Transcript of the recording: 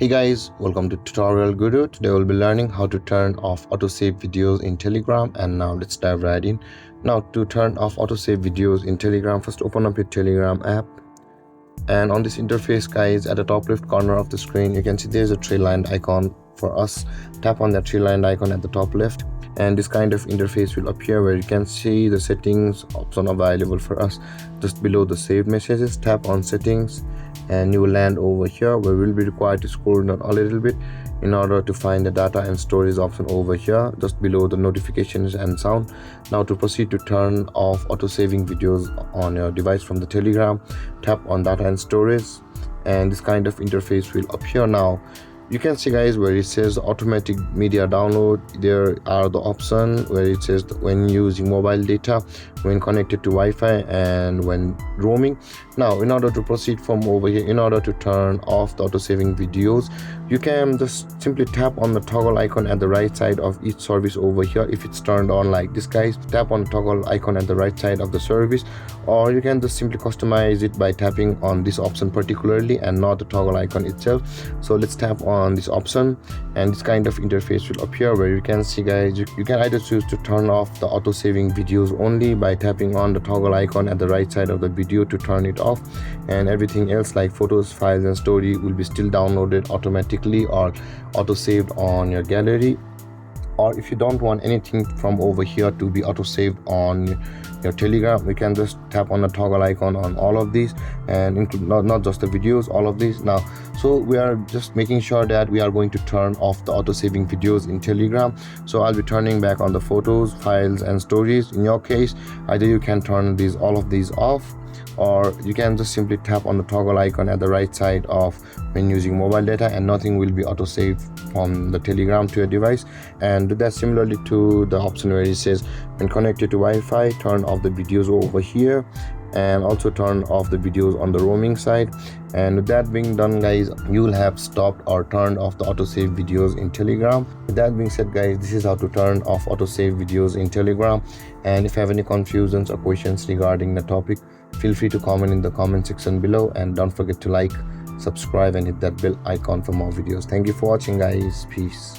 Hey guys, welcome to TutorialGuru. Today we'll be learning how to turn off autosave videos in Telegram, and now let's dive right in. Now to turn off autosave videos in Telegram, first open up your Telegram app, and on this interface guys, at the top left corner of the screen you can see there's a three-lined icon for us. Tap on that three-lined icon at the top left and this kind of interface will appear where you can see the settings option available for us. Just below the saved messages, tap on settings and you will land over here where we'll be required to scroll down a little bit in order to find the data and storage option over here just below the notifications and sound. Now to proceed to turn off auto saving videos on your device from the Telegram, tap on data and storage and this kind of interface will appear. Now you can see guys where it says automatic media download, there are the option where it says when using mobile data, when connected to Wi-Fi and when roaming. Now in order to proceed from over here, in order to turn off the auto saving videos, you can just simply tap on the toggle icon at the right side of each service over here. If it's turned on like this guys, tap on the toggle icon at the right side of the service, or you can just simply customize it by tapping on this option particularly and not the toggle icon itself. So let's tap on this option and this kind of interface will appear where you can see guys, you can either choose to turn off the auto saving videos only by tapping on the toggle icon at the right side of the video to turn it off, and everything else like photos, files and story will be still downloaded automatically or auto saved on your gallery. Or if you don't want anything from over here to be auto saved on your Telegram, we can just tap on the toggle icon on all of these and include not just the videos, all of these. Now so we are just making sure that we are going to turn off the auto saving videos in Telegram. So I'll be turning back on the photos, files and stories. In your case, either you can turn all of these off, or you can just simply tap on the toggle icon at the right side of when using mobile data and nothing will be auto saved from the Telegram to your device. And do that similarly to the option where it says when connected to Wi-Fi, turn off the videos over here and also turn off the videos on the roaming side. And with that being done guys, you will have stopped or turned off the autosave videos in Telegram. With that being said guys, this is how to turn off autosave videos in Telegram. And if you have any confusions or questions regarding the topic, feel free to comment in the comment section below, and don't forget to like, subscribe and hit that bell icon for more videos. Thank you for watching guys. Peace.